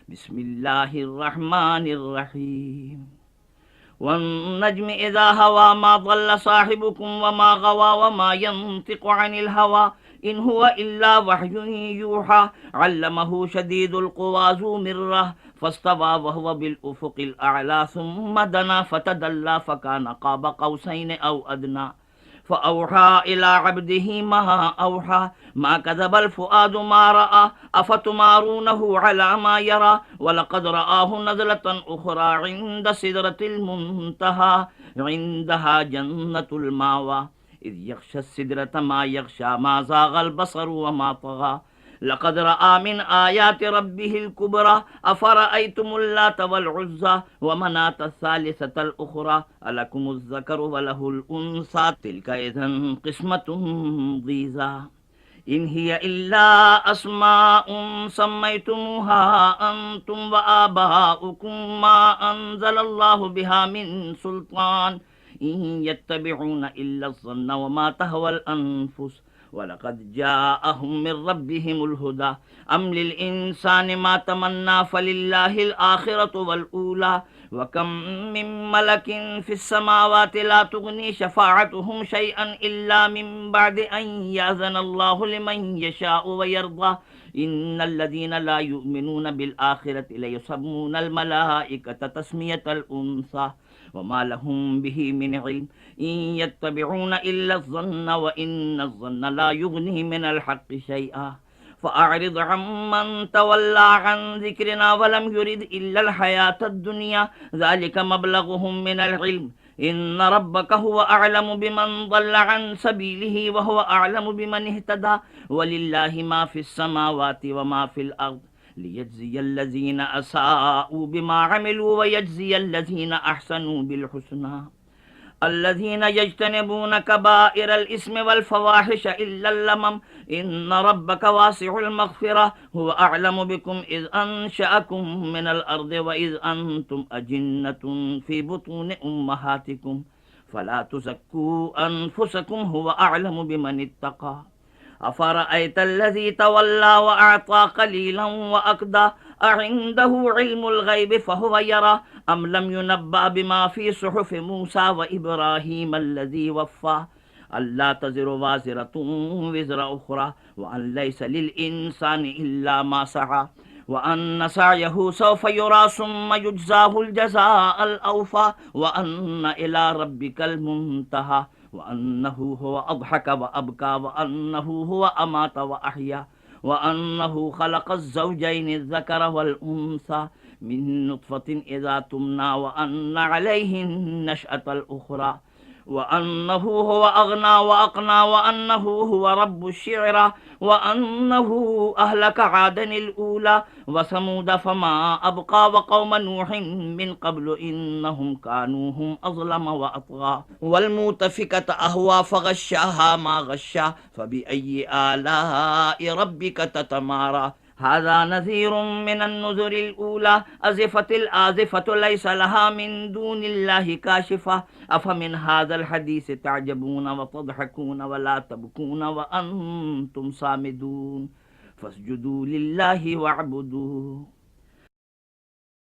बिस्मिल्लाहिर्रहमानिर्रहीम। वन्नज्मि इज़ा हवा मा ضل साहिबुकुम वमा गवा वमा यंतिकु अनिल हवा इन हुवा इल्ला वह्युन यूहा अल्लमहु शदीदुल कुवा ज़ू मिर्रह फस्तवा वहुव बिल उफ़ुक़िल अअला सुम्मा दना फ़तदल्ला फ़काना क़ाब क़ौसैन औ अदना फ़अौहा इला अब्दिही मा औहा मा कज़बल फ़ुआदु मा रआ अफ़तुमारूनहु अला मा यरा वलक़द रआहु नज़लतन उख़रा इंद सिदरतिल मुंतहा इंदहा जन्नतुल मावा इज़ यग़शा सिदरत मा यग़शा मा ज़ाग़ल बसरु वमा तग़ा लक़द रआ मिन आयाति रब्बिहिल कुबरा अफ़रअय्तुमुल लात वल उज़्ज़ा व मनात सालिसतल उख़रा अलकुमुज़ ज़करु व लहुल उन्सा तिल्का इज़न क़िस्मतुन ज़ीज़ा इन हिय इल्ला अस्माउन सम्मैतुमुहा अंतुम व आबाउकुम मा अंज़लल्लाहु बिहा मिन सुल्तान इन यत्तबिऊन इल्ला ज़न्न व मा तहवल अनफुस वलक़द जाअहुम मिन रब्बिहिमुल हुदा अम लिल इंसानि मा तमन्ना फलिल्लाहिल आखिरतु वल ऊला व कम मिन मलकिन फिस समावाति ला तुगनी शफाअतुहुम शैअन इल्ला मिन बअदि अन यअज़नल्लाहु लिमन यशाअु व यर्दा इन्नल्लज़ीना ला युमिनूना बिल आखिरति लयुसम्मूनल मलाइकता तस्मियतल उन्सा वमा लहुम बिही मिन इल्म इन यत्तबिऊन इल्ला ज़न्न व इन्नज़्ज़न्न ला युग़नी मिनल हक़्क़ि शैआ फ़अअरिज़ अम्मन तवल्ला अन ज़िक्रिना वलम युरिद इल्लल हयातद दुनिया ज़ालिका मबलगुहुम मिनल इल्म इन्न रब्बका हुवा अअलमु बिमन ज़ल्ला अन सबीलिही व हुवा अअलमु बिमन इह्तदा वलिल्लाहि मा फ़िस समावाति व मा फ़िल अर्ज़ लियज्ज़ियल्लज़ीना असाअू बिमा अमिलू व यज्ज़ियल्लज़ीना अहसनू बिल हुस्ना अल्लज़ीना यज्तनिबूना कबाइरल इस्मि वल फ़वाहिश इल्लल लमम इन्न रब्बका वासिउल मग़फ़िरा हुवा अअलमु बिकुम इज़ अंशअकुम मिनल अर्दि व इज़ अंतुम अजिन्नतुन फ़ी बुतूनि उम्महातिकुम फ़ला तुज़क्कू अनफुसकुम हुवा अअलमु बिमन इत्तक़ा अफ़रअयतल्लज़ी तवल्ला व अअता क़लीलन व अक़दा अइंदहु इल्मुल ग़ैबि फ़हुव यरा अम लम युनब्बअ बिमा फ़ी सुहुफ़ि मूसा व इब्राहीमल्लज़ी वफ़्फ़ा अल्ला तज़िरु वाज़िरतुन विज़रा उख़रा व अन लैसा लिल इंसानि इल्ला मा सअा व अन्न सअयहु सौफ़ युरा सुम्मा युज्ज़ाहुल जज़ाअल औफ़ा व अन्न इला रब्बिकल मुंतहा व अन्नहु हुवा अज़हक व अबका व अन्नहु हुवा अमात व अहया व अन्नहु खलक़ज़ ज़ौजैनि ज़कर वल उन्सा मिन नुत्फ़तिन इज़ा तुमना व अन्न अलैहि नशअतल उख़रा व अन्नहु हुवा अग़ना व अक़ना व अन्नहु हुवा रब्बुश शि'रा व अन्नहु अहलक आदनिल ऊला व समूद फमा अबक़ा व क़ौम नूहिन मिन क़ब्लु इन्नहुम कानू हुम अज़लम व अतग़ा वल मुतफ़िकत अहवा फ़ग़श्शाहा मा ग़श्शा फ़बिअय्यि आलाइ रब्बिक ततमारा हाज़ा नज़ीरुम मिनन नुज़ुरिल ऊला अज़िफ़तिल आज़िफ़तु लैसा लहा मिन दूनिल्लाहि काशिफ़ा अफ़मिन हाज़ल हदीस तअजबून व तضحकून व ला तबकून व अंतुम सामिदून फस्जुदू लिल्लाहि वअबुदू।